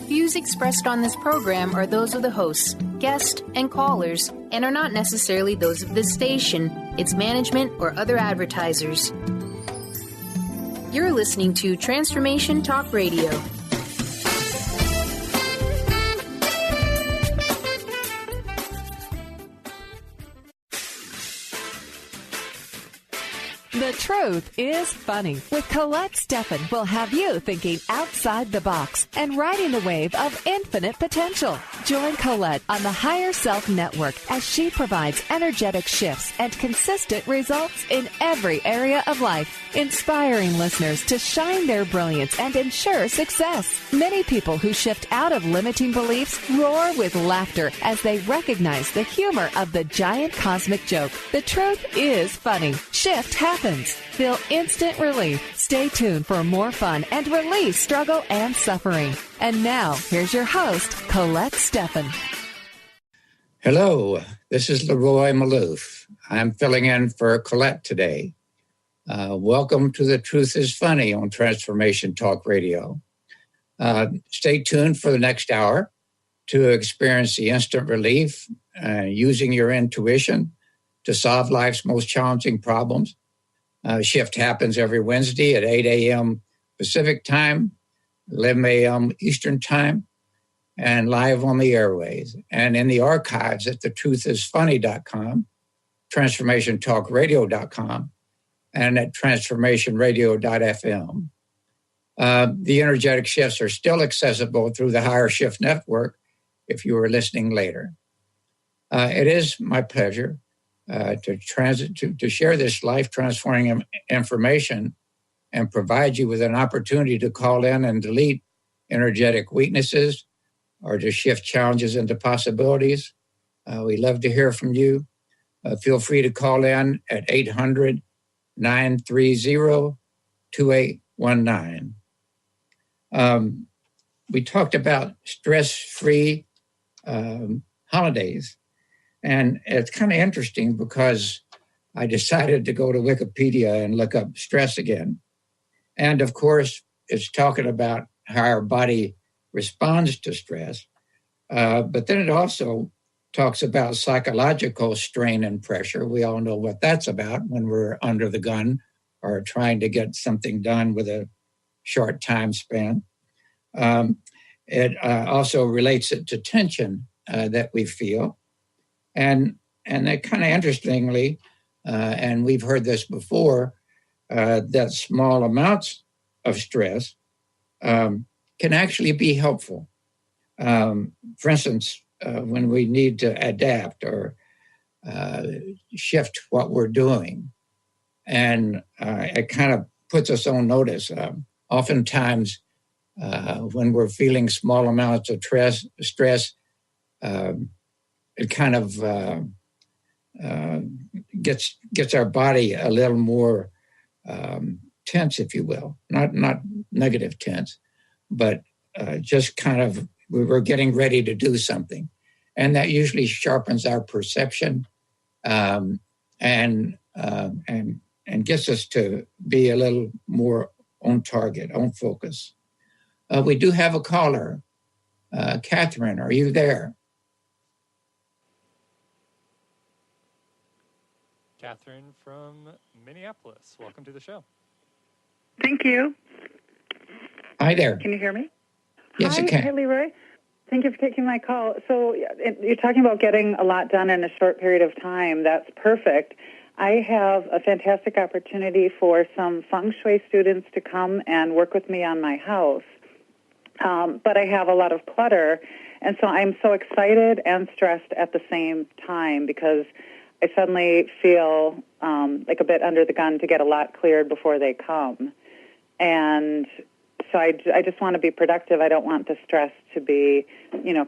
Views expressed on this program are those of the hosts, guests, and callers, and are not necessarily those of this station, its management, or other advertisers. You're listening to Transformation Talk Radio. The truth is funny with Colette Stefan will have you thinking outside the box and riding the wave of infinite potential. Join Colette on the Higher Self Network as she provides energetic shifts and consistent results in every area of life, inspiring listeners to shine their brilliance and ensure success. Many people who shift out of limiting beliefs roar with laughter as they recognize the humor of the giant cosmic joke. The truth is funny. Shift happens. Feel instant relief. Stay tuned for more fun and release struggle and suffering. And now, here's your host, Colette Stefan. Hello, this is Leroy Maloof. I'm filling in for Colette today. Welcome to The Truth is Funny on Transformation Talk Radio. Stay tuned for the next hour to experience the instant relief using your intuition to solve life's most challenging problems. Shift happens every Wednesday at 8 a.m. Pacific Time, 11 a.m. Eastern Time, and live on the airways and in the archives at thetruthisfunny.com, transformationtalkradio.com, and at transformationradio.fm. The energetic shifts are still accessible through the Higher Shift Network if you are listening later. It is my pleasure to share this life-transforming information and provide you with an opportunity to call in and delete energetic weaknesses or to shift challenges into possibilities. We love to hear from you. Feel free to call in at 800-930-2819. We talked about stress-free holidays. And it's kind of interesting because I decided to go to Wikipedia and look up stress again. And of course, it's talking about how our body responds to stress. But then it also talks about psychological strain and pressure. We all know what that's about when we're under the gun or trying to get something done with a short time span. It also relates it to tension that we feel. And that kind of interestingly, and we've heard this before, that small amounts of stress can actually be helpful. For instance, when we need to adapt or shift what we're doing, and it kind of puts us on notice. Oftentimes, when we're feeling small amounts of stress, it kind of gets our body a little more tense, if you will. Not negative tense, but just kind of we're getting ready to do something, and that usually sharpens our perception and gets us to be a little more on target, on focus. We do have a caller, Catherine. Are you there? Catherine from Minneapolis. Welcome to the show. Thank you. Hi there. Can you hear me? Yes, I can. Hi, Leroy. Thank you for taking my call. So you're talking about getting a lot done in a short period of time. That's perfect. I have a fantastic opportunity for some feng shui students to come and work with me on my house. But I have a lot of clutter, and so I'm so excited and stressed at the same time because I suddenly feel like a bit under the gun to get a lot cleared before they come. And so I just want to be productive. I don't want the stress to be,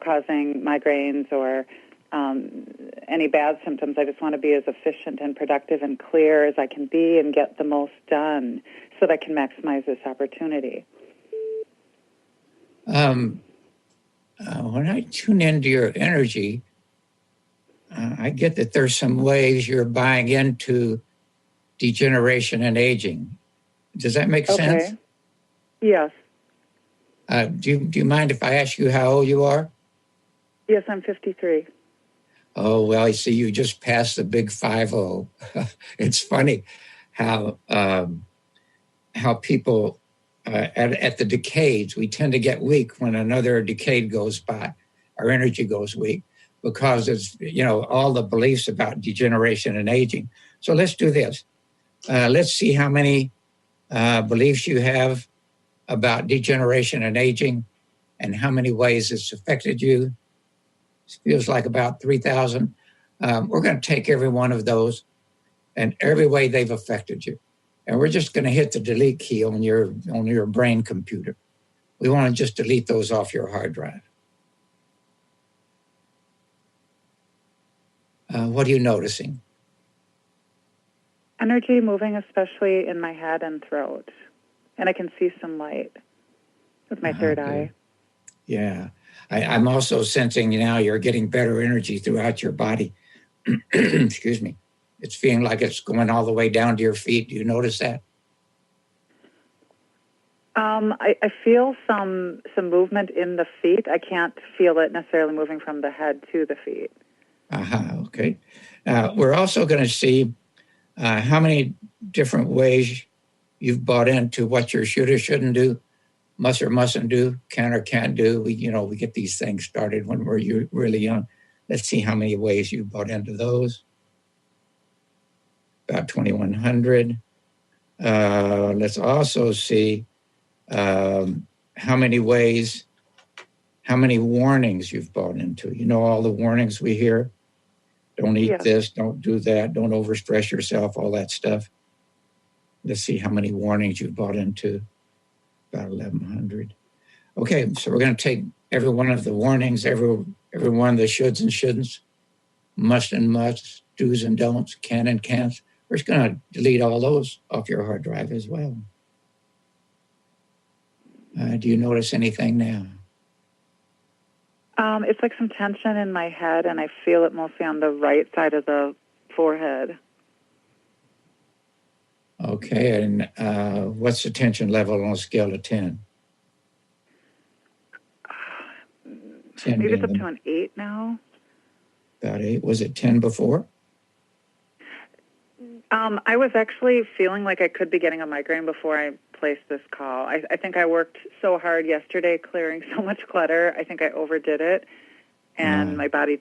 causing migraines or any bad symptoms. I just want to be as efficient and productive and clear as I can be and get the most done so that I can maximize this opportunity. When I tune into your energy, I get that there's some ways you're buying into degeneration and aging. Does that make sense? Yes. Do you mind if I ask you how old you are? Yes, I'm 53. Oh, well, I see you just passed the big 50. It's funny how people at the decades, we tend to get weak when another decade goes by. Our energy goes weak because it's, all the beliefs about degeneration and aging. So let's do this. Let's see how many beliefs you have about degeneration and aging and how many ways it's affected you. It feels like about 3,000. We're going to take every one of those and every way they've affected you. And we're just going to hit the delete key on your brain computer. We want to just delete those off your hard drive. What are you noticing? Energy moving, especially in my head and throat. And I can see some light with my third eye. Yeah. I'm also sensing now you're getting better energy throughout your body. Excuse me. It's feeling like it's going all the way down to your feet. Do you notice that? I feel some movement in the feet. I can't feel it necessarily moving from the head to the feet. Okay. We're also going to see how many different ways you've bought into what you should or shouldn't do, must or mustn't do, can or can't do. We get these things started when we're really young. Let's see how many ways you've bought into those. About 2,100. Let's also see how many ways, how many warnings you've bought into. All the warnings we hear. Don't eat this, don't do that, don't overstress yourself, all that stuff. Let's see how many warnings you've bought into. About 1,100. Okay, so we're going to take every one of the warnings, every one of the shoulds and shouldn'ts, must and musts, do's and don'ts, can and can'ts. We're just going to delete all those off your hard drive as well. Do you notice anything now? It's like some tension in my head, and I feel it mostly on the right side of the forehead. Okay, and what's the tension level on a scale of 10? 10 maybe it's up to an 8 now. About 8. Was it 10 before? I was actually feeling like I could be getting a migraine before I placed this call. I think I worked so hard yesterday clearing so much clutter. I think I overdid it, and my body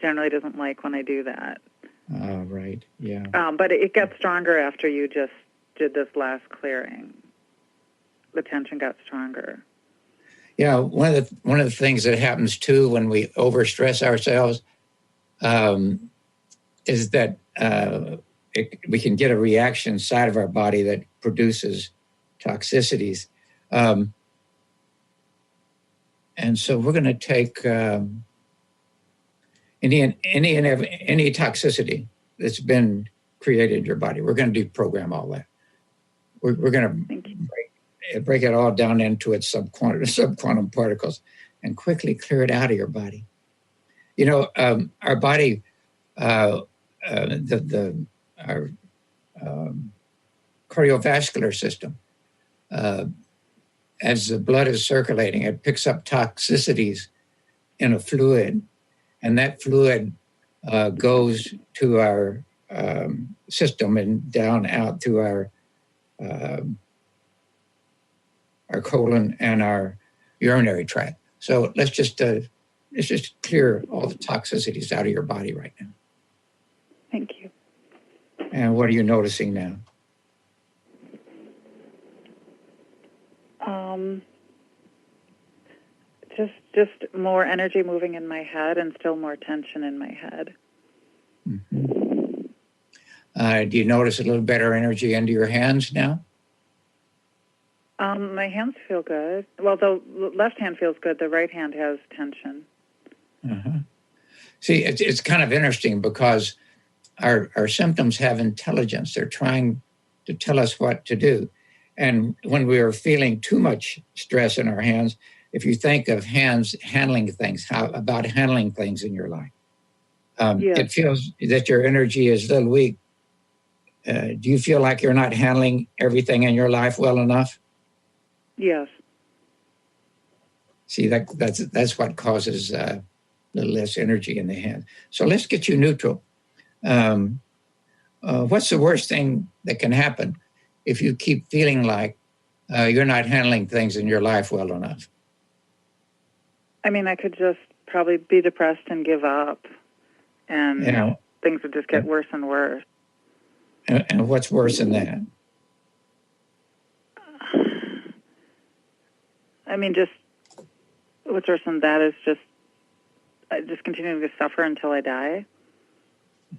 generally doesn't like when I do that. Right, yeah. But it got stronger after you just did this last clearing. The tension got stronger. Yeah, one of the things that happens too when we overstress ourselves is that we can get a reaction inside of our body that produces toxicities. And so we're going to take any toxicity that's been created in your body. We're going to deprogram all that. We're going to break it all down into its subquantum particles and quickly clear it out of your body. Our body, our cardiovascular system, as the blood is circulating, it picks up toxicities in a fluid, and that fluid goes to our system and down out through our colon and our urinary tract. So let's just clear all the toxicities out of your body right now. Thank you. And what are you noticing now? Just more energy moving in my head and still more tension in my head. Mm-hmm. Do you notice a little better energy into your hands now? My hands feel good. Well, the left hand feels good. The right hand has tension. Uh-huh. See, it's kind of interesting because our symptoms have intelligence. They're trying to tell us what to do. And when we are feeling too much stress in our hands, if you think of hands handling things, how about handling things in your life? It feels that your energy is a little weak. Do you feel like you're not handling everything in your life well enough? Yes. See, that's what causes a little less energy in the hand. So let's get you neutral. What's the worst thing that can happen if you keep feeling like you're not handling things in your life well enough? I mean, I could just probably be depressed and give up, and things would just get worse and worse. And what's worse than that? I mean, just what's worse than that is just continuing to suffer until I die.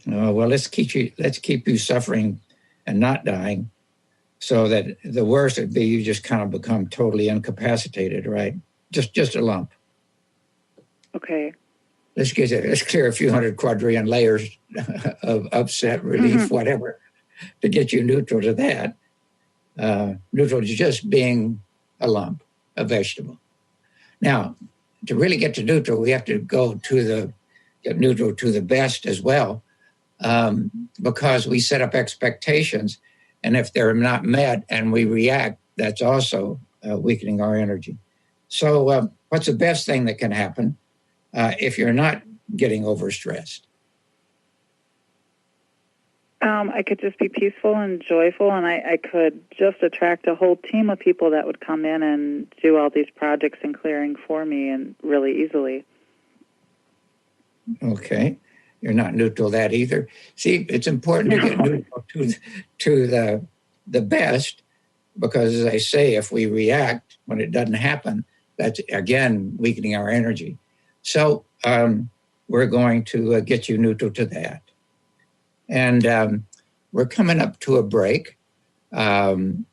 Oh, well, let's keep you suffering and not dying, so that the worst would be you just kind of become totally incapacitated, right? Just a lump. Okay. Let's clear a few hundred quadrillion layers of upset, relief, whatever, to get you neutral to that. Neutral to just being a lump, a vegetable. Now, to really get to neutral, we have to get neutral to the best as well, because we set up expectations, and if they're not met and we react, that's also weakening our energy. So what's the best thing that can happen if you're not getting overstressed? I could just be peaceful and joyful, and I could just attract a whole team of people that would come in and do all these projects and clearing for me and really easily. Okay. You're not neutral that either. See, it's important to get neutral to the best, because, as I say, if we react when it doesn't happen, that's, again, weakening our energy. So we're going to get you neutral to that. And we're coming up to a break. And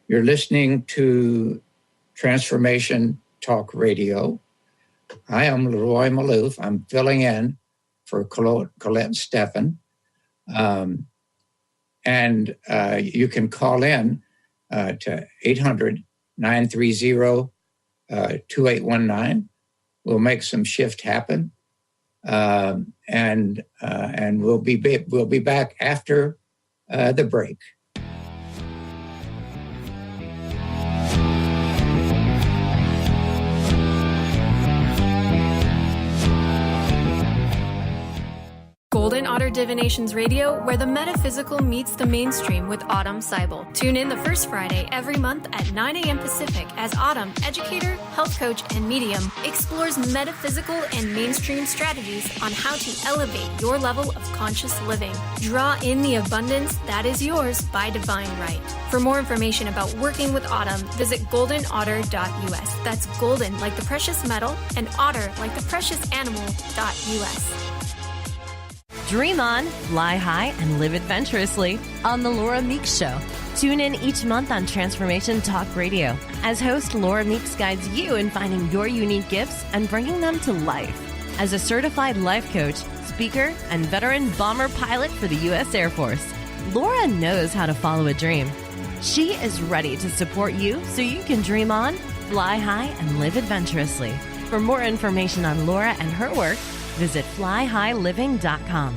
you're listening to Transformation Talk Radio. I am Leroy Maloof. I'm filling in for Colette Stefan. And you can call in to 800-930-2819. We'll make some shift happen. And we'll be back after the break. Golden Otter Divinations Radio, where the metaphysical meets the mainstream with Autumn Seibel. Tune in the first Friday every month at 9 a.m. Pacific as Autumn, educator, health coach, and medium, explores metaphysical and mainstream strategies on how to elevate your level of conscious living. Draw in the abundance that is yours by divine right. For more information about working with Autumn, visit goldenotter.us. That's golden like the precious metal and otter like the precious animal.us. Dream on, fly high, and live adventurously on The Laura Meeks Show. Tune in each month on Transformation Talk Radio as host Laura Meeks guides you in finding your unique gifts and bringing them to life. As a certified life coach, speaker, and veteran bomber pilot for the U.S. Air Force, Laura knows how to follow a dream. She is ready to support you so you can dream on, fly high, and live adventurously. For more information on Laura and her work, visit flyhighliving.com.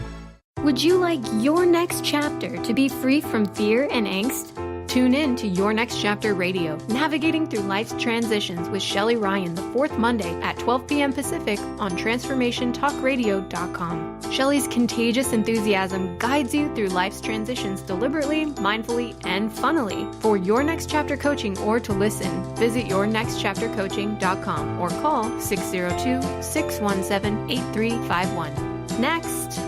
Would you like your next chapter to be free from fear and angst? Tune in to Your Next Chapter Radio, navigating through life's transitions with Shelley Ryan the fourth Monday at 12 p.m. Pacific on TransformationTalkRadio.com. Shelley's contagious enthusiasm guides you through life's transitions deliberately, mindfully, and funnily. For Your Next Chapter coaching or to listen, visit YourNextChapterCoaching.com or call 602-617-8351. Next.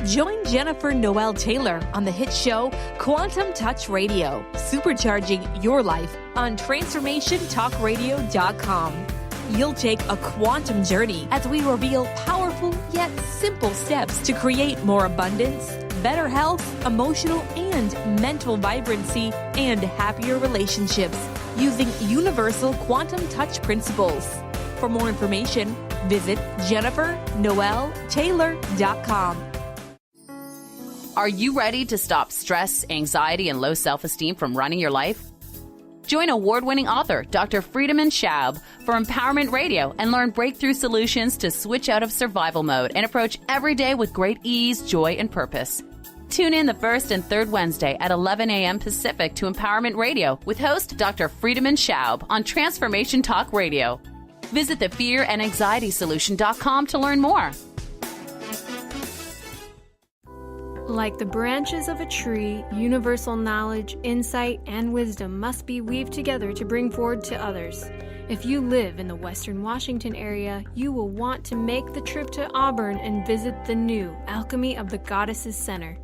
Join Jennifer Noel Taylor on the hit show Quantum Touch Radio, supercharging your life on TransformationTalkRadio.com. You'll take a quantum journey as we reveal powerful yet simple steps to create more abundance, better health, emotional and mental vibrancy, and happier relationships using universal quantum touch principles. For more information, visit JenniferNoelTaylor.com. Are you ready to stop stress, anxiety, and low self-esteem from running your life? Join award-winning author Dr. Friedemann Schaub for Empowerment Radio and learn breakthrough solutions to switch out of survival mode and approach every day with great ease, joy, and purpose. Tune in the first and third Wednesday at 11 a.m. Pacific to Empowerment Radio with host Dr. Friedemann Schaub on Transformation Talk Radio. Visit thefearandanxietysolution.com to learn more. Like the branches of a tree, universal knowledge, insight, and wisdom must be weaved together to bring forward to others. If you live in the Western Washington area, you will want to make the trip to Auburn and visit the new Alchemy of the Goddesses Center.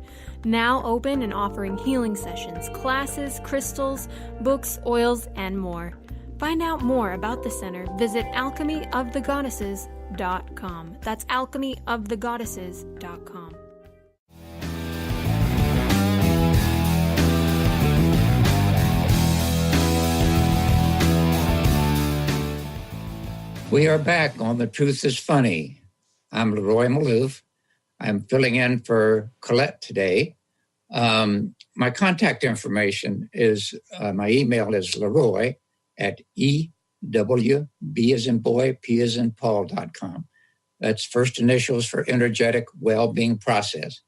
Now open and offering healing sessions, classes, crystals, books, oils, and more. Find out more about the center. Visit alchemyofthegoddesses.com. That's alchemyofthegoddesses.com. We are back on The Truth is Funny. I'm Leroy Maloof. I'm filling in for Colette today. My contact information is, my email is Leroy at EWB as in boy, P as in Paul.com. That's first initials for Energetic Wellbeing Process.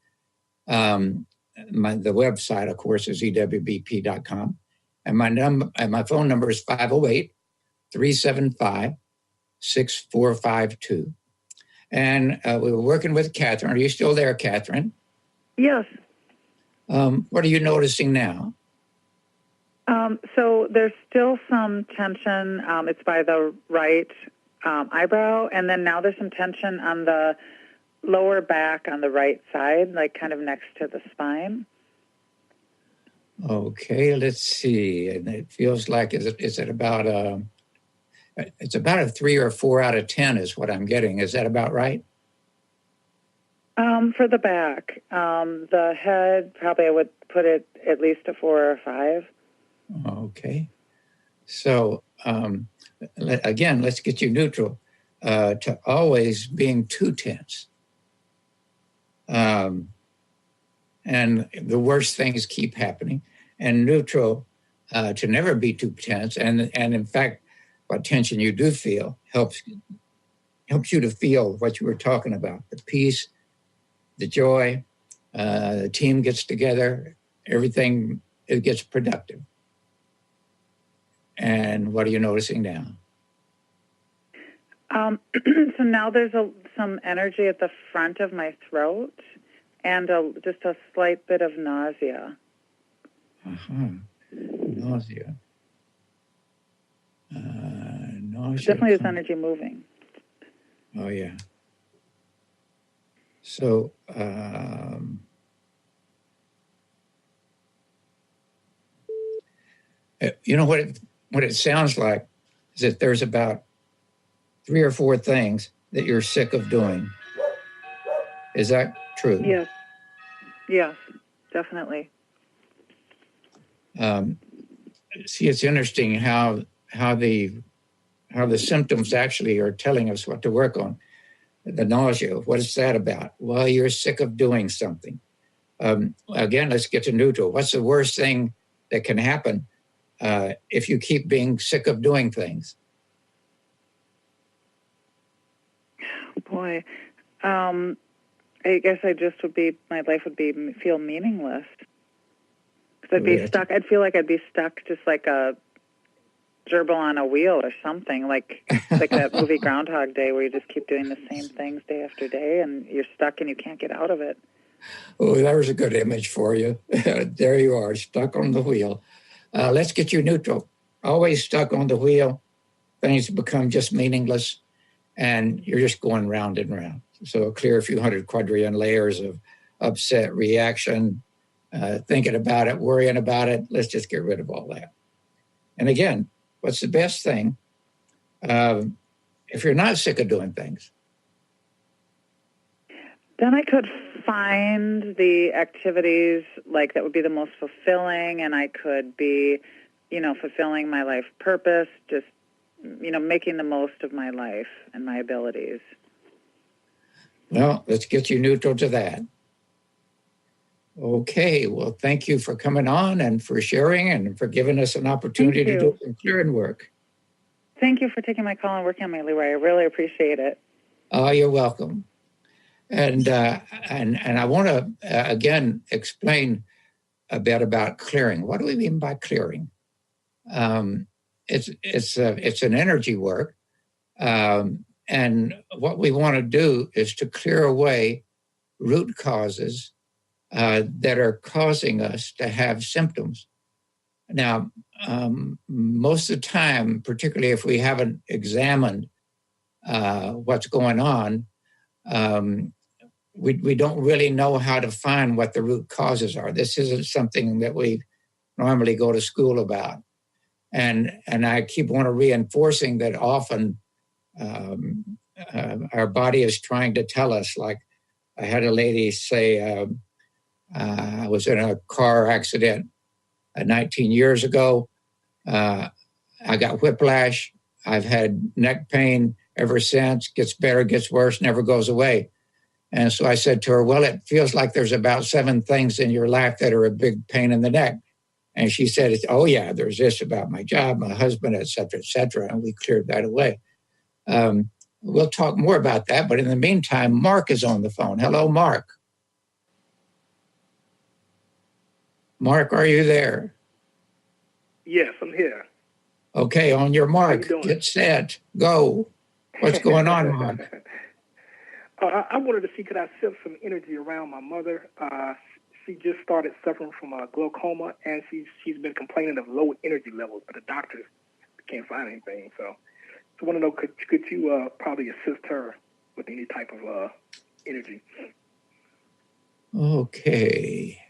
The website, of course, is EWBP.com. And my phone number is 508-375-6452. And we were working with Catherine. Are you still there, Catherine? Yes. What are you noticing now? So there's still some tension. It's by the right eyebrow. And then now there's some tension on the lower back on the right side, like kind of next to the spine. Okay, let's see. And it feels like, is it about it's about a 3 or 4 out of 10 is what I'm getting. Is that about right? For the back. The head, probably I would put it at least a 4 or a 5. Okay. So, again, let's get you neutral to always being too tense. And the worst things keep happening. And neutral to never be too tense. And in fact, what tension you do feel helps you to feel what you were talking about, the peace, the joy, the team gets together, everything, it gets productive. And what are you noticing now? So now there's some energy at the front of my throat and just a slight bit of nausea. Nausea. Nausea. Definitely there's energy moving. Oh, yeah. So, you know what it sounds like is that there's about 3 or 4 things that you're sick of doing. Is that true? Yes. Yes, definitely. See, it's interesting how the symptoms actually are telling us what to work on. The nausea, what is that about? Well, you're sick of doing something. Again, let's get to neutral. What's the worst thing that can happen if you keep being sick of doing things? Boy, I guess my life would feel meaningless. Because I'd be stuck. I'd feel like I'd be stuck just like a gerbil on a wheel or something, like that movie Groundhog Day where you just keep doing the same things day after day and you're stuck and you can't get out of it. Oh, that was a good image for you. There you are, stuck on the wheel. Let's get you neutral. Always stuck on the wheel. Things become just meaningless and you're just going round and round. So clear a few hundred quadrillion layers of upset reaction, thinking about it, worrying about it. Let's just get rid of all that. And again, what's the best thing? If you're not sick of doing things, then I could find the activities like that would be the most fulfilling, and I could be, fulfilling my life purpose, just, making the most of my life and my abilities. Well, let's get you neutral to that. Okay, well, thank you for coming on and for sharing and for giving us an opportunity to do some clearing work. Thank you for taking my call and working on me, Leroy. I really appreciate it. Oh, you're welcome. And I want to again explain a bit about clearing. What do we mean by clearing? It's an energy work, and what we want to do is to clear away root causes that are causing us to have symptoms. Now, most of the time, particularly if we haven't examined what's going on, we don't really know how to find what the root causes are. This isn't something that we normally go to school about. And I keep on reinforcing that often our body is trying to tell us. Like I had a lady say, I was in a car accident 19 years ago. I got whiplash. I've had neck pain ever since. Gets better, gets worse, never goes away. And so I said to her, well, it feels like there's about 7 things in your life that are a big pain in the neck. And she said, oh, yeah, there's this about my job, my husband, et cetera, et cetera. And we cleared that away. We'll talk more about that. But in the meantime, Mark is on the phone. Hello, Mark. Mark, are you there? Yes, I'm here. Okay, on your mark, get set, go. What's going on, Mark? I wanted to see, could I shift some energy around my mother? She just started suffering from glaucoma, and she's been complaining of low energy levels, but the doctors can't find anything. So I want to know, could you probably assist her with any type of energy? Okay.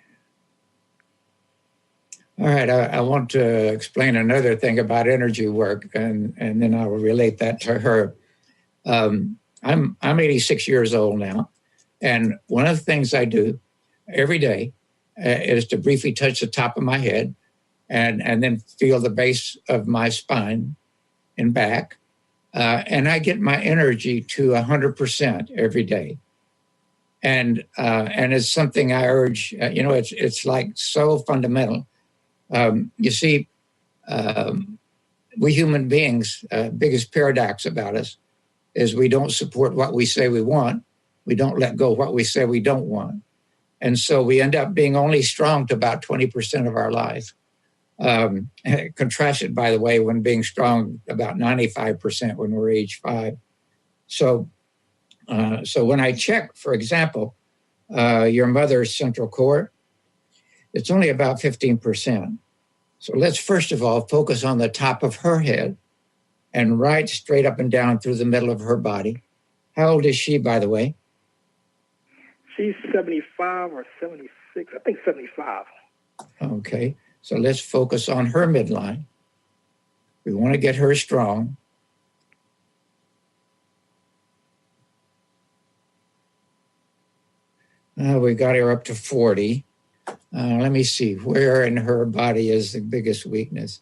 All right, I want to explain another thing about energy work, and then I will relate that to her. I'm 86 years old now, and one of the things I do every day is to briefly touch the top of my head and then feel the base of my spine and back, and I get my energy to 100% every day. And it's something I urge. It's like so fundamental. You see, we human beings, biggest paradox about us is we don't support what we say we want. We don't let go of what we say we don't want. And so we end up being only strong to about 20% of our life. Contrasted, by the way, when being strong about 95% when we're age 5. So when I check, for example, your mother's central core, it's only about 15%. So let's first of all focus on the top of her head and right straight up and down through the middle of her body. How old is she, by the way? She's 75 or 76. I think 75. Okay. So let's focus on her midline. We want to get her strong. We got her up to 40. Let me see. Where in her body is the biggest weakness?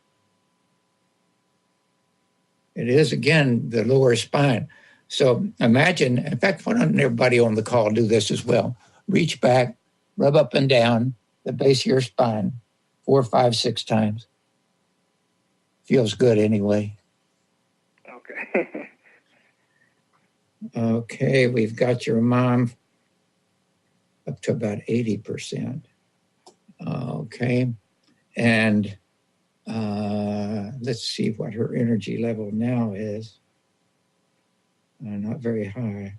It is, again, the lower spine. So imagine, in fact, why don't everybody on the call do this as well? Reach back, rub up and down the base of your spine 4, 5, 6 times. Feels good anyway. Okay. Okay, we've got your mom up to about 80%. Okay, and let's see what her energy level now is. Not very high.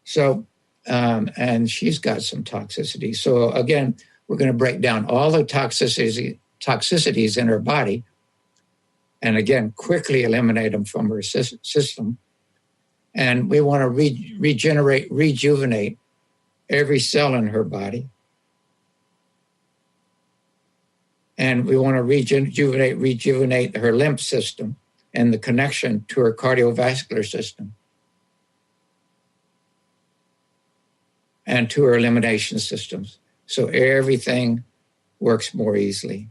So, and she's got some toxicity. So again, we're going to break down all the toxicities in her body, and again, quickly eliminate them from her system. And we want to rejuvenate every cell in her body. And we want to rejuvenate her lymph system and the connection to her cardiovascular system and to her elimination systems. So everything works more easily.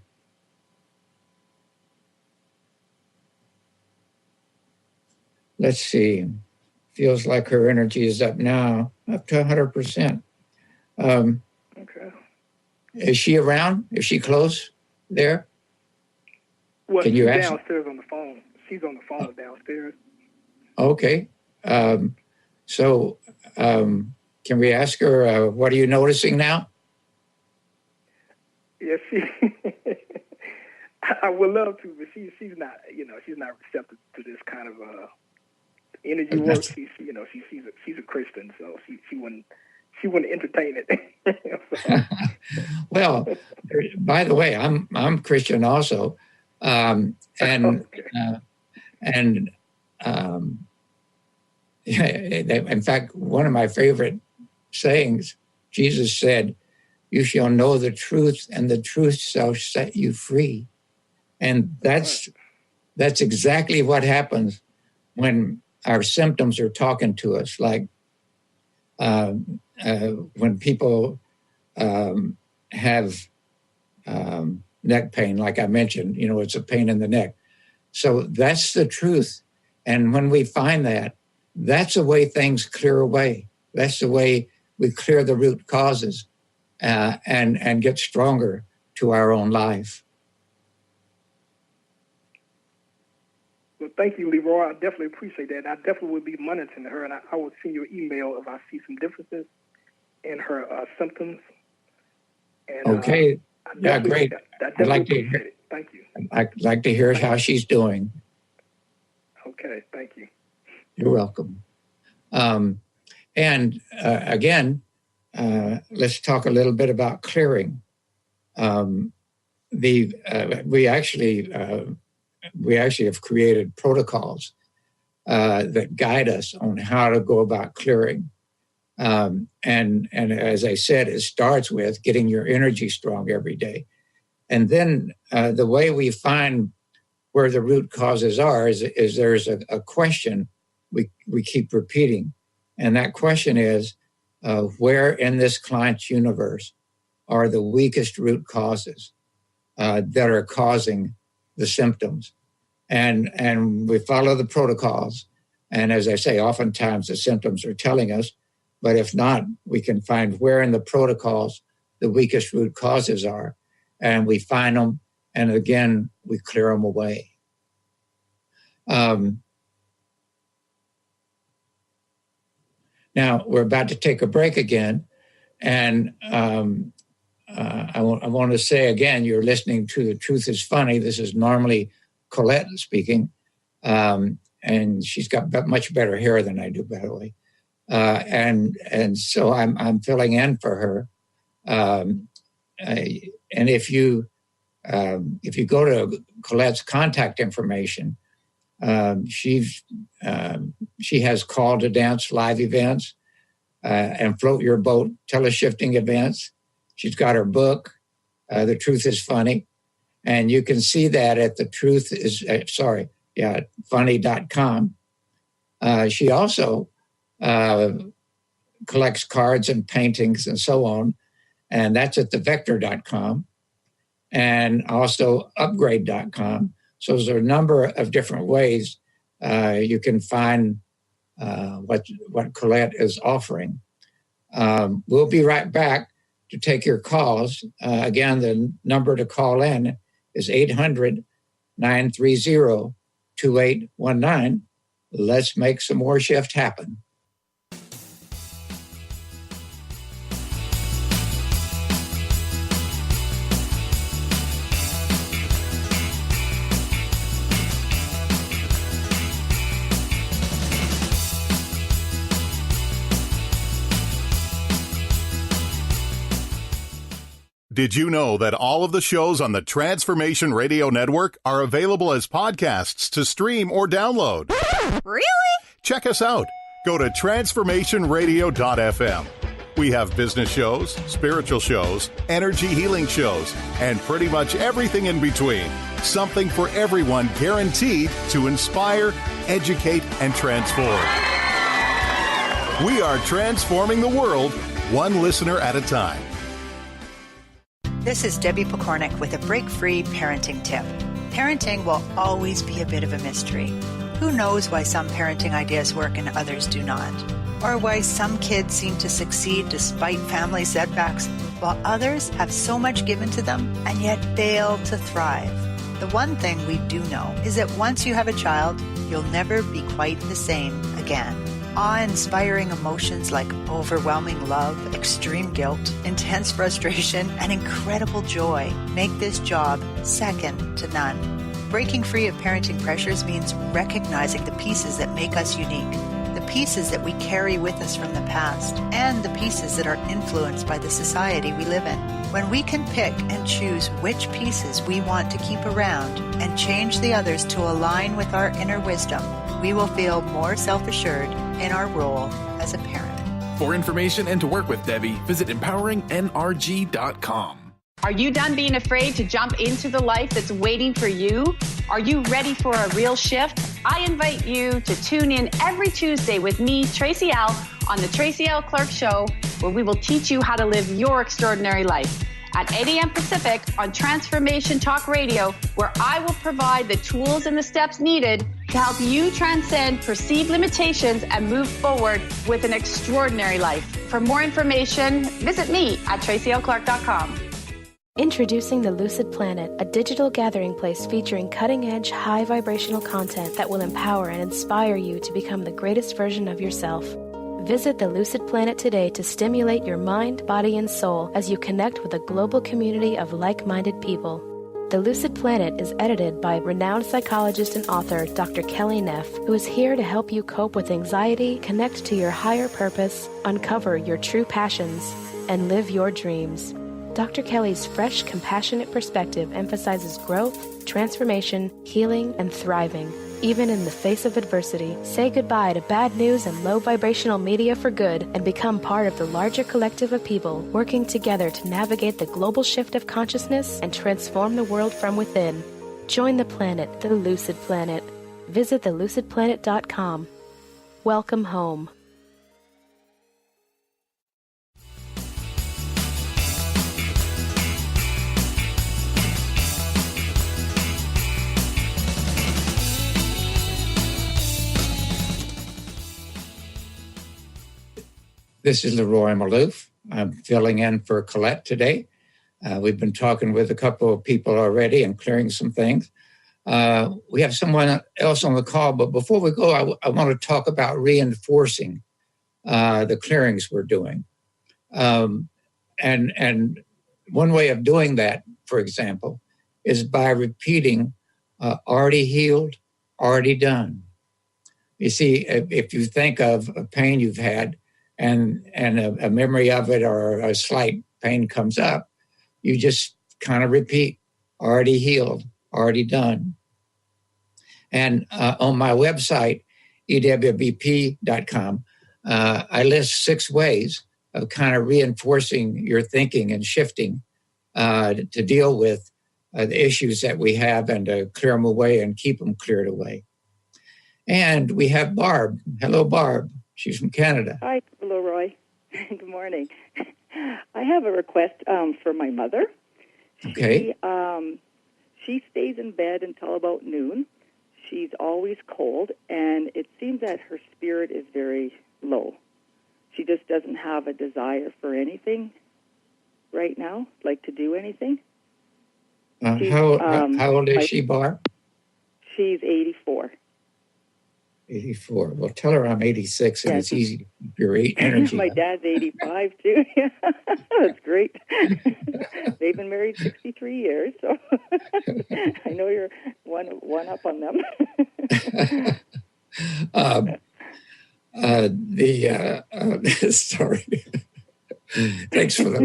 Let's see. Feels like her energy is up now, up to 100%. Okay. Is she around? Is she close there? Well, Can she's you ask? downstairs on the phone. She's on the phone downstairs. Okay. Can we ask her, what are you noticing now? Yes, I would love to, but she's not, she's not receptive to this kind of energy work. She's a Christian, so she wouldn't entertain it. Well, by the way, I'm Christian also, in fact, one of my favorite sayings, Jesus said, "You shall know the truth, and the truth shall set you free." And that's exactly what happens when our symptoms are talking to us. Like when people have neck pain, like I mentioned, it's a pain in the neck. So that's the truth. And when we find that, that's the way things clear away. That's the way we clear the root causes and get stronger to our own life. Well, thank you, Leroy. I definitely appreciate that. I definitely will be monitoring her, and I will send you an email if I see some differences in her symptoms. And, okay. Yeah, great. I'd like to hear it. Thank you. I'd like to hear how she's doing. Okay, thank you. You're welcome. And again, let's talk a little bit about clearing. We actually have created protocols that guide us on how to go about clearing. And as I said, it starts with getting your energy strong every day. And then the way we find where the root causes are is there's a question we keep repeating. And that question is, where in this client's universe are the weakest root causes that are causing the symptoms? And we follow the protocols. And as I say, oftentimes the symptoms are telling us, but if not, we can find where in the protocols the weakest root causes are. And we find them, and again, we clear them away. Now, we're about to take a break again. And I want to say again, you're listening to The Truth is Funny. This is normally Colette speaking. And she's got much better hair than I do, by the way. And so I'm filling in for her. And if you go to Colette's contact information, she has Call to Dance live events and Float Your Boat teleshifting events. She's got her book, The Truth is Funny, and you can see that at funny.com. She also collects cards and paintings and so on, and that's at thevector.com and also upgrade.com. So there's a number of different ways you can find what Colette is offering. We'll be right back to take your calls. Again, the number to call in is 800-930-2819. Let's make some more shift happen. Did you know that all of the shows on the Transformation Radio Network are available as podcasts to stream or download? Really? Check us out. Go to transformationradio.fm. We have business shows, spiritual shows, energy healing shows, and pretty much everything in between. Something for everyone, guaranteed to inspire, educate, and transform. We are transforming the world, one listener at a time. This is Debbie Pokornik with a break-free parenting tip. Parenting will always be a bit of a mystery. Who knows why some parenting ideas work and others do not? Or why some kids seem to succeed despite family setbacks, while others have so much given to them and yet fail to thrive. The one thing we do know is that once you have a child, you'll never be quite the same again. awe-inspiring emotions like overwhelming love, extreme guilt, intense frustration, and incredible joy make this job second to none. Breaking free of parenting pressures means recognizing the pieces that make us unique, the pieces that we carry with us from the past, and the pieces that are influenced by the society we live in. When we can pick and choose which pieces we want to keep around and change the others to align with our inner wisdom, we will feel more self-assured in our role as a parent. For information and to work with Debbie, visit empoweringnrg.com. Are you done being afraid to jump into the life that's waiting for you? Are you ready for a real shift? I invite you to tune in every Tuesday with me, Tracy L., on the Tracy L. Clark Show, where we will teach you how to live your extraordinary life. At 8 a.m. Pacific on Transformation Talk Radio, where I will provide the tools and the steps needed to help you transcend perceived limitations and move forward with an extraordinary life. For more information, visit me at tracylclark.com. Introducing the Lucid Planet, a digital gathering place featuring cutting-edge, high-vibrational content that will empower and inspire you to become the greatest version of yourself. Visit the Lucid Planet today to stimulate your mind, body, and soul as you connect with a global community of like-minded people. The Lucid Planet is edited by renowned psychologist and author Dr. Kelly Neff, who is here to help you cope with anxiety, connect to your higher purpose, uncover your true passions, and live your dreams. Dr. Kelly's fresh, compassionate perspective emphasizes growth, transformation, healing, and thriving. Even in the face of adversity, say goodbye to bad news and low vibrational media for good and become part of the larger collective of people working together to navigate the global shift of consciousness and transform the world from within. Join the planet, the Lucid Planet. Visit thelucidplanet.com. Welcome home. This is Leroy Maloof. I'm filling in for Colette today. We've been talking with a couple of people already and clearing some things. We have someone else on the call, but before we go, I want to talk about reinforcing the clearings we're doing. And one way of doing that, for example, is by repeating already healed, already done. You see, if you think of a pain you've had, and a memory of it or a slight pain comes up, you just kind of repeat, already healed, already done. And on my website, ewbp.com, I list 6 ways of kind of reinforcing your thinking and shifting to deal with the issues that we have and to clear them away and keep them cleared away. And we have Barb. Hello, Barb. She's from Canada. Hi, Leroy. Good morning. I have a request for my mother. Okay. She stays in bed until about noon. She's always cold, and it seems that her spirit is very low. She just doesn't have a desire for anything right now, like to do anything. How old is she, Barb? She's 84. 84. Well, tell her I'm 86, and it's easy to keep your energy. My dad's 85, too. That's great. They've been married 63 years, so I know you're one up on them. Sorry. Thanks for the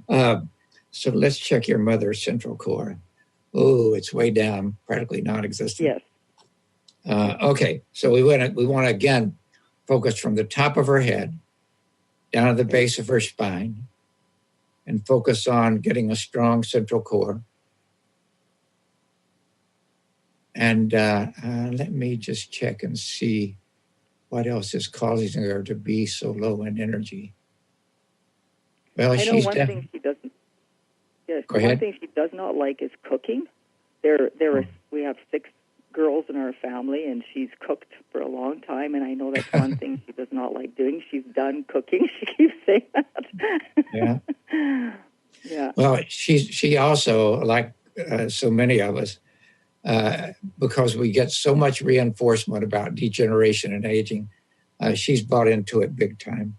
laugh. So let's check your mother's central core. Oh, it's way down, practically non-existent. Yes. Okay, so we want to again focus from the top of her head down to the base of her spine and focus on getting a strong central core. And let me just check and see what else is causing her to be so low in energy. Well, I know she's one thing she doesn't. Yes, Go ahead. One thing she does not like is cooking. We have 6 girls in our family, and she's cooked for a long time, and I know that's one thing she does not like doing. She's done cooking. She keeps saying that. Yeah. Yeah. Well, she also, like so many of us, because we get so much reinforcement about degeneration and aging. She's bought into it big time.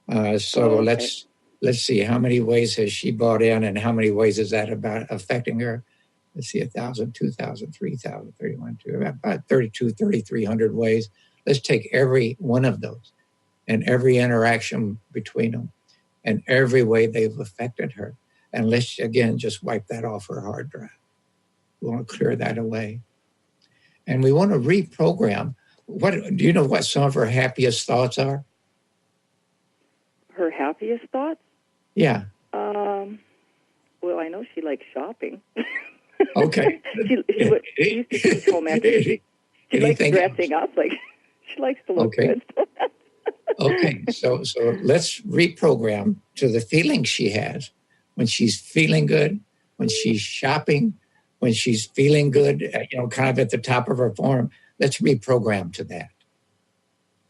Let's see, how many ways has she bought in, and how many ways is that about affecting her? Let's see, 1,000, 2,000, 3,000, 31, about 3,300 ways. Let's take every one of those and every interaction between them and every way they've affected her. And let's, again, just wipe that off her hard drive. We want to clear that away. And we want to reprogram. Do you know what some of her happiest thoughts are? Her happiest thoughts? Yeah. Well, I know she likes shopping. Okay. she used to teach home ec. She likes dressing up. Like, she likes to look good. Okay. So let's reprogram to the feeling she has when she's feeling good, when she's shopping, when she's feeling good, kind of at the top of her form. Let's reprogram to that.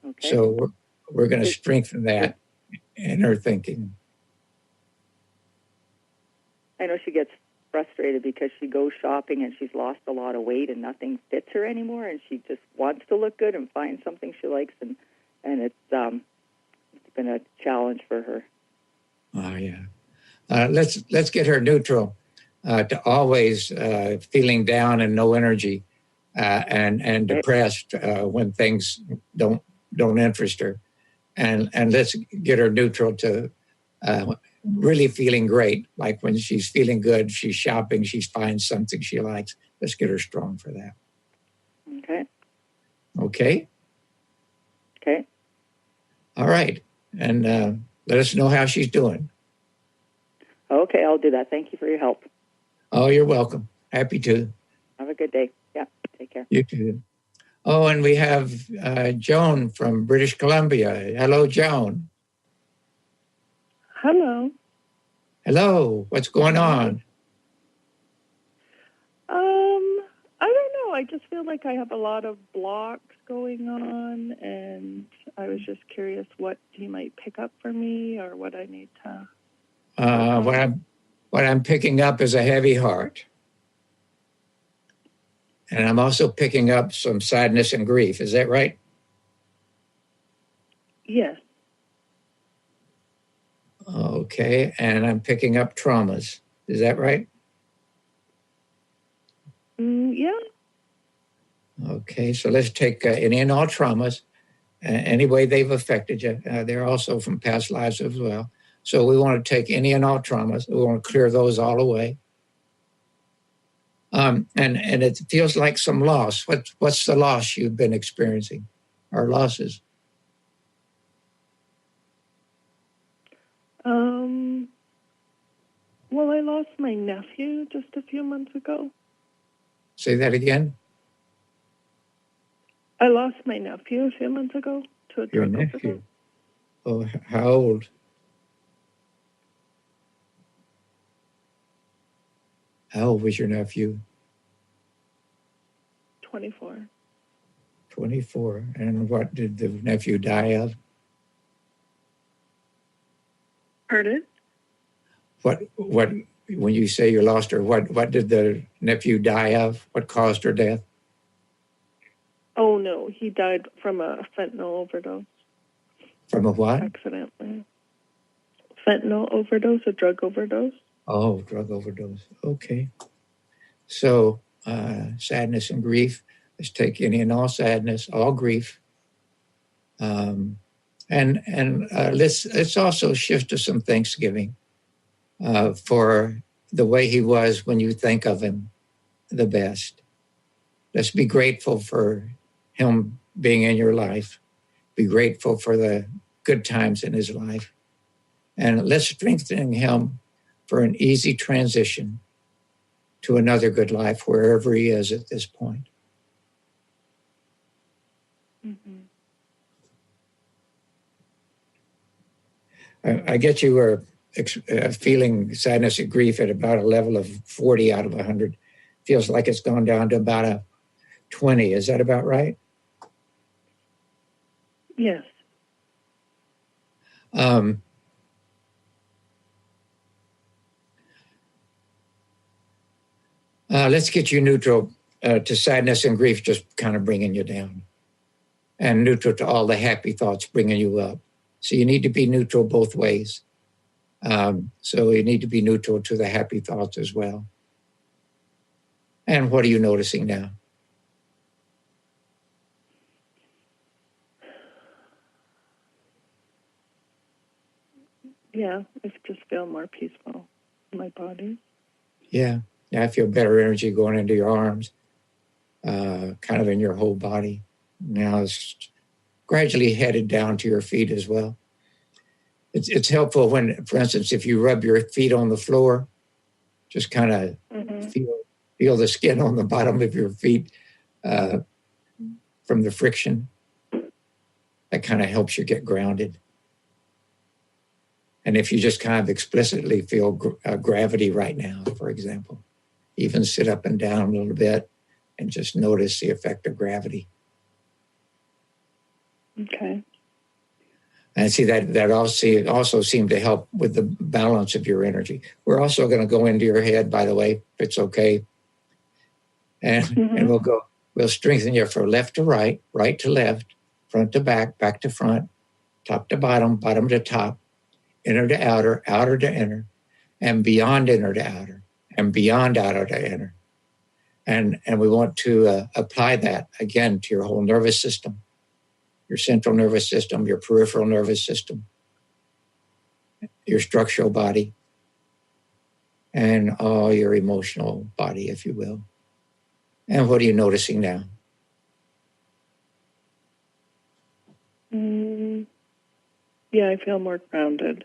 Okay. So we're going to strengthen that in her thinking. I know she gets frustrated because she goes shopping and she's lost a lot of weight and nothing fits her anymore, and she just wants to look good and find something she likes, and it's been a challenge for her. Oh yeah. Let's get her neutral to always feeling down and no energy and depressed when things don't interest her, and let's get her neutral to really feeling great, like when she's feeling good, she's shopping, she finds something she likes. Let's get her strong for that. Okay. All right, and let us know how she's doing. Okay, I'll do that. Thank you for your help. Oh, you're welcome. Happy to. Have a good day. Yeah, take care. You too. Oh, and we have Joan from British Columbia. Hello, Joan. Hello. Hello. What's going on? I don't know. I just feel like I have a lot of blocks going on, and I was just curious what he might pick up for me or what I need to. What I'm picking up is a heavy heart. And I'm also picking up some sadness and grief. Is that right? Yes. Okay. And I'm picking up traumas. Is that right? Yeah. Okay. So let's take any and all traumas, any way they've affected you. They're also from past lives as well. So we want to take any and all traumas. We want to clear those all away. And it feels like some loss. What's the loss you've been experiencing, or losses? Well, I lost my nephew just a few months ago. Say that again. I lost my nephew a few months ago to a drug overdose. Your nephew? Oh, how old? How old was your nephew? 24. 24. And what did the nephew die of? Pardon? What when you say you lost her, what did the nephew die of? What caused her death? Oh, no. He died from a fentanyl overdose. From a what? Accidentally. Fentanyl overdose, a drug overdose. Oh, drug overdose. Okay. So sadness and grief. Let's take any and all sadness, all grief. And let's also shift to some thanksgiving for the way he was when you think of him the best. Let's be grateful for him being in your life. Be grateful for the good times in his life. And let's strengthen him for an easy transition to another good life wherever he is at this point. Mm-hmm. I get you were feeling sadness and grief at about a level of 40 out of 100. Feels like it's gone down to about a 20. Is that about right? Yes. Let's get you neutral to sadness and grief just kind of bringing you down, and neutral to all the happy thoughts bringing you up. So you need to be neutral both ways. So you need to be neutral to the happy thoughts as well. And what are you noticing now? Yeah, I just feel more peaceful in my body. Yeah, I feel better energy going into your arms, kind of in your whole body. Now it's gradually headed down to your feet as well. It's helpful when, for instance, if you rub your feet on the floor, just kind of feel the skin on the bottom of your feet from the friction. That kind of helps you get grounded. And if you just kind of explicitly feel gravity right now, for example, even sit up and down a little bit and just notice the effect of gravity. Okay. And see that also seemed to help with the balance of your energy. We're also going to go into your head, by the way, if it's okay. And we'll strengthen you from left to right, right to left, front to back, back to front, top to bottom, bottom to top, inner to outer, outer to inner, and beyond inner to outer, and beyond outer to inner. And we want to apply that, again, to your whole nervous system, your central nervous system, your peripheral nervous system, your structural body, and all your emotional body, if you will. And what are you noticing now? Yeah, I feel more grounded.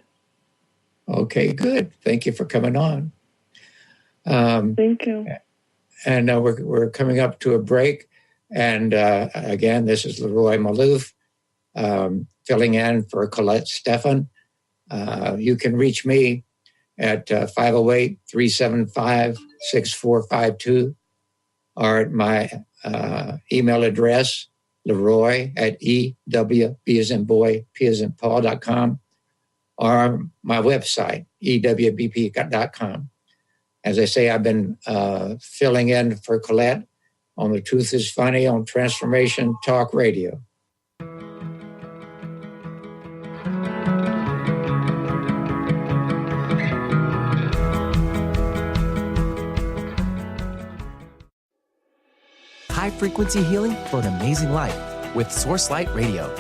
Okay, good. Thank you for coming on. Thank you. And we're coming up to a break. And again, this is Leroy Malouf, filling in for Colette Stefan. You can reach me at 508-375-6452 or at my email address, Leroy@EW, B as in boy, P as in Paul.com, or my website, EWBP.com. As I say, I've been filling in for Colette on The Truth is Funny on Transformation Talk Radio. High-frequency healing for an amazing life with Source Light Radio.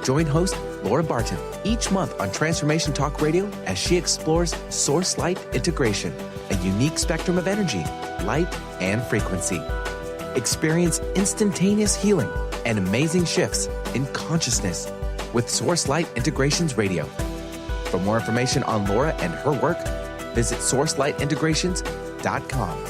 Join host Laura Barton each month on Transformation Talk Radio as she explores Source Light integration, a unique spectrum of energy, light, and frequency. Experience instantaneous healing and amazing shifts in consciousness with Source Light Integrations Radio. For more information on Laura and her work, visit sourcelightintegrations.com.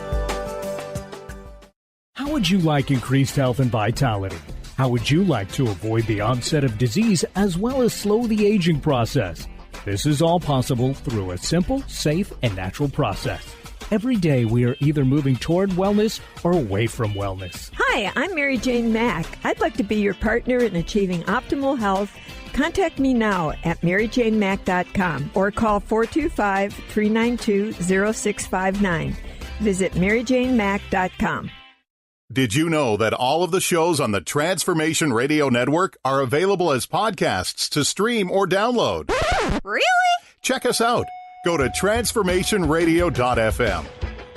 How would you like increased health and vitality? How would you like to avoid the onset of disease as well as slow the aging process? This is all possible through a simple, safe, and natural process. Every day we are either moving toward wellness or away from wellness. Hi, I'm Mary Jane Mack. I'd like to be your partner in achieving optimal health. Contact me now at maryjanemack.com or call 425-392-0659. Visit maryjanemack.com. Did you know that all of the shows on the Transformation Radio Network are available as podcasts to stream or download? Really? Check us out. Go to transformationradio.fm.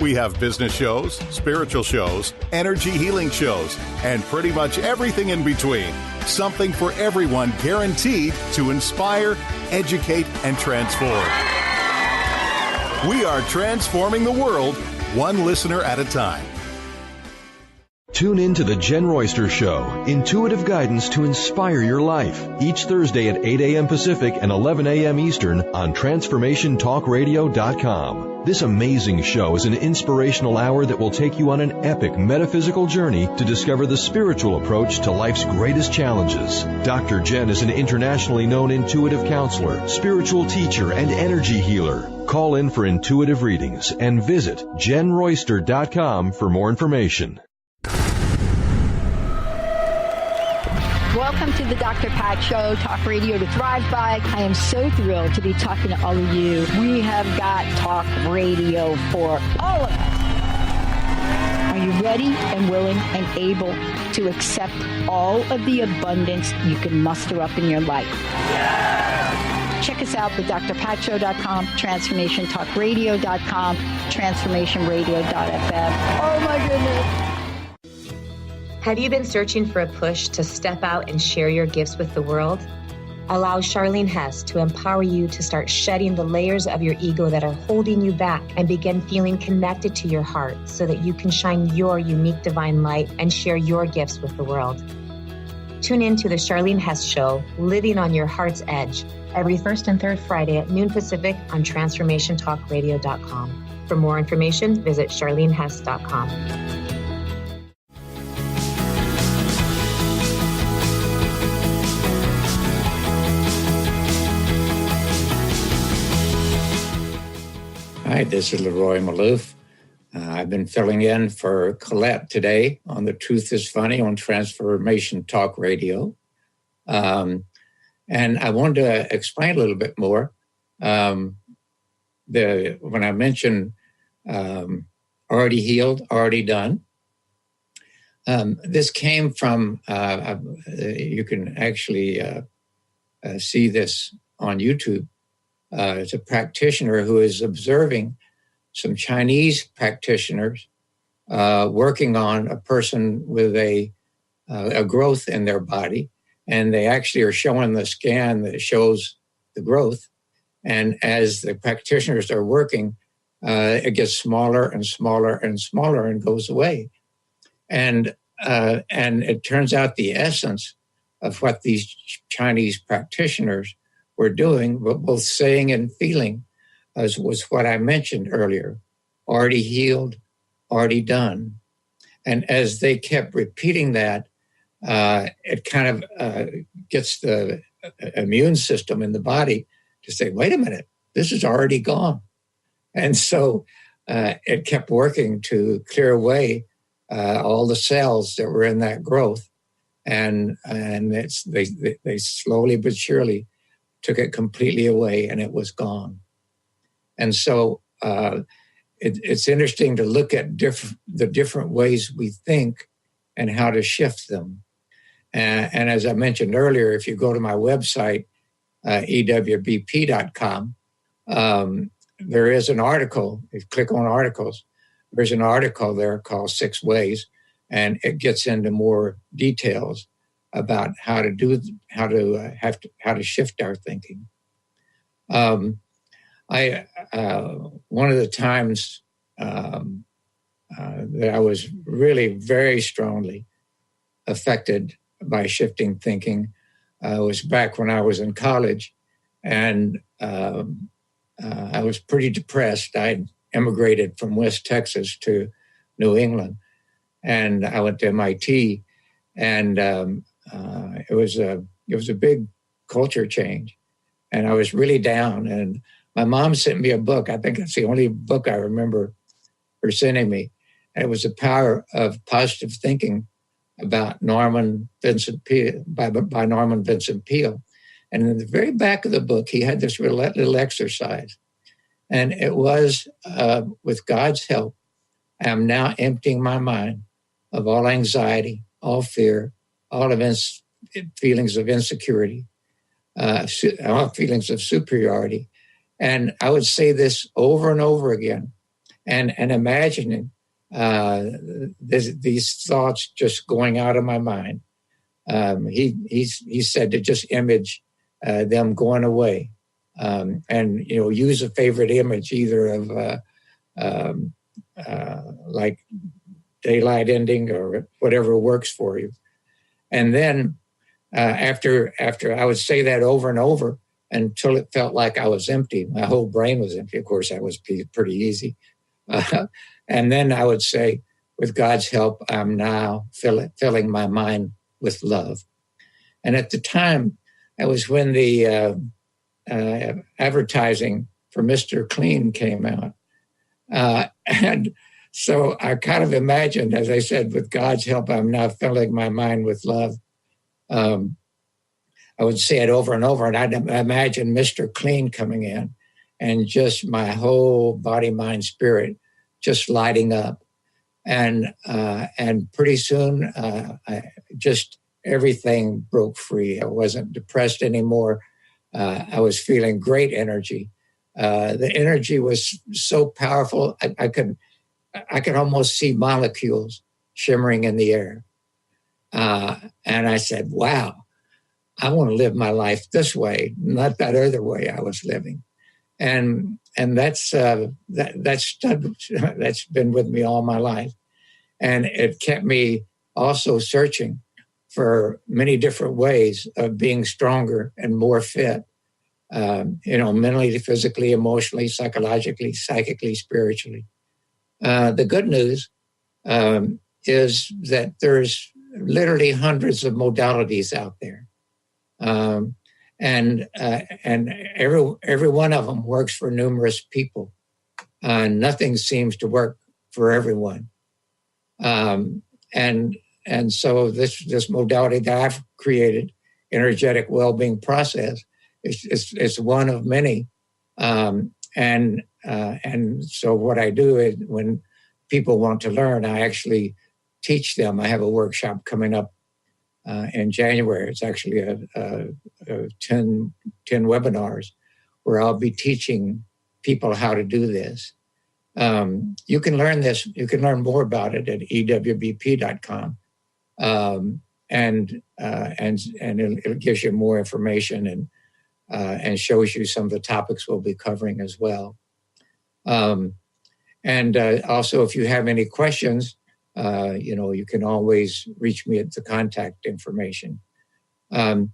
We have business shows, spiritual shows, energy healing shows, and pretty much everything in between. Something for everyone, guaranteed to inspire, educate, and transform. We are transforming the world, one listener at a time. Tune in to The Jen Royster Show, intuitive guidance to inspire your life, each Thursday at 8 a.m. Pacific and 11 a.m. Eastern on TransformationTalkRadio.com. This amazing show is an inspirational hour that will take you on an epic metaphysical journey to discover the spiritual approach to life's greatest challenges. Dr. Jen is an internationally known intuitive counselor, spiritual teacher, and energy healer. Call in for intuitive readings and visit JenRoyster.com for more information. Welcome to the Dr. Pat Show, Talk Radio to Thrive By. I am so thrilled to be talking to all of you. We have got talk radio for all of us. Are you ready and willing and able to accept all of the abundance you can muster up in your life? Check us out at drpatshow.com, transformationtalkradio.com, transformationradio.fm. Oh my goodness. Have you been searching for a push to step out and share your gifts with the world? Allow Charlene Hess to empower you to start shedding the layers of your ego that are holding you back and begin feeling connected to your heart so that you can shine your unique divine light and share your gifts with the world. Tune in to the Charlene Hess Show, Living on Your Heart's Edge, every first and third Friday at noon Pacific on TransformationTalkRadio.com. For more information, visit CharleneHess.com. Hi, this is Leroy Maloof. I've been filling in for Colette today on The Truth is Funny on Transformation Talk Radio. And I wanted to explain a little bit more. When I mentioned already healed, already done, this came from, you can actually see this on YouTube. It's a practitioner who is observing some Chinese practitioners working on a person with a growth in their body. And they actually are showing the scan that shows the growth. And as the practitioners are working, it gets smaller and smaller and smaller and goes away. And it turns out the essence of what these Chinese practitioners were doing, both saying and feeling, was what I mentioned earlier: already healed, already done. And as they kept repeating that, it kind of gets the immune system in the body to say, wait a minute, this is already gone. And so it kept working to clear away all the cells that were in that growth. And they slowly but surely took it completely away, and it was gone. And so it's interesting to look at the different ways we think and how to shift them. And as I mentioned earlier, if you go to my website, ewbp.com, there is an article. If you click on articles, there's an article there called 6 Ways, and it gets into more details about how to shift our thinking. One of the times that I was really very strongly affected by shifting thinking was back when I was in college, and I was pretty depressed. I'd immigrated from West Texas to New England, and I went to MIT, and it was a big culture change, and I was really down. And my mom sent me a book. I think it's the only book I remember her sending me. And it was The Power of Positive Thinking about Norman Vincent Peale, by Norman Vincent Peale. And in the very back of the book, he had this little exercise. And it was, with God's help, I am now emptying my mind of all anxiety, all fear, all feelings of insecurity, all feelings of superiority. And I would say this over and over again, and imagining these thoughts just going out of my mind. He said to just image them going away, and use a favorite image either of like daylight ending or whatever works for you. And then after I would say that over and over until it felt like I was empty. My whole brain was empty. Of course, that was pretty easy. And then I would say, with God's help, I'm now filling my mind with love. And at the time, that was when the advertising for Mr. Clean came out. And so I kind of imagined, as I said, with God's help, I'm now filling my mind with love. I would say it over and over, and I'd imagine Mr. Clean coming in and just my whole body, mind, spirit just lighting up. And pretty soon, just everything broke free. I wasn't depressed anymore. I was feeling great energy. The energy was so powerful, I could almost see molecules shimmering in the air. And I said, wow, I want to live my life this way, not that other way I was living. And that's been with me all my life. And it kept me also searching for many different ways of being stronger and more fit, mentally, physically, emotionally, psychologically, psychically, spiritually. The good news is that there's literally hundreds of modalities out there. And every one of them works for numerous people. Nothing seems to work for everyone. And so this modality that I've created, energetic well-being process, is one of many. And so what I do is when people want to learn, I actually teach them. I have a workshop coming up in January. It's actually 10 webinars where I'll be teaching people how to do this. You can learn this. You can learn more about it at ewbp.com. And it gives you more information and shows you some of the topics we'll be covering as well. And also, if you have any questions, you can always reach me at the contact information. As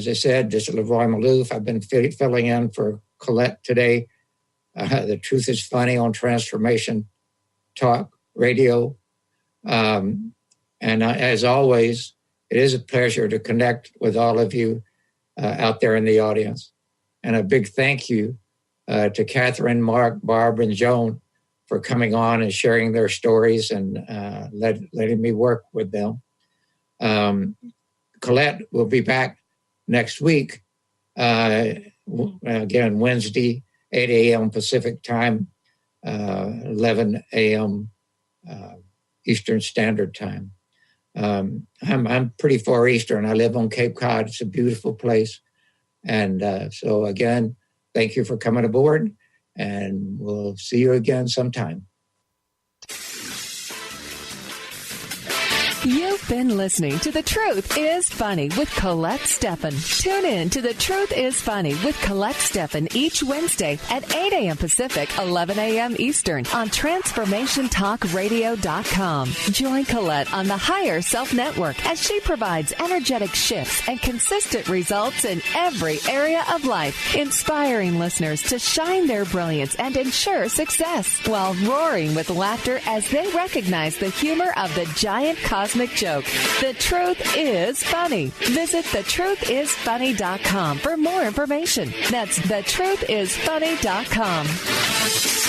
I said, this is Leroy Maloof. I've been filling in for Colette today. The Truth is Funny on Transformation Talk Radio. And as always, it is a pleasure to connect with all of you out there in the audience. And a big thank you to Catherine, Mark, Barb, and Joan for coming on and sharing their stories and letting me work with them. Colette will be back next week, again, Wednesday, 8 a.m. Pacific time, 11 a.m. Eastern Standard Time. I'm pretty far eastern. I live on Cape Cod. It's a beautiful place. And so again, thank you for coming aboard, and we'll see you again sometime. You've been listening to The Truth is Funny with Colette Stefan. Tune in to The Truth is Funny with Colette Stefan each Wednesday at 8 a.m. Pacific, 11 a.m. Eastern on TransformationTalkRadio.com. Join Colette on the Higher Self Network as she provides energetic shifts and consistent results in every area of life, inspiring listeners to shine their brilliance and ensure success while roaring with laughter as they recognize the humor of the giant cosmic joke. The Truth is Funny. Visit thetruthisfunny.com for more information. That's thetruthisfunny.com.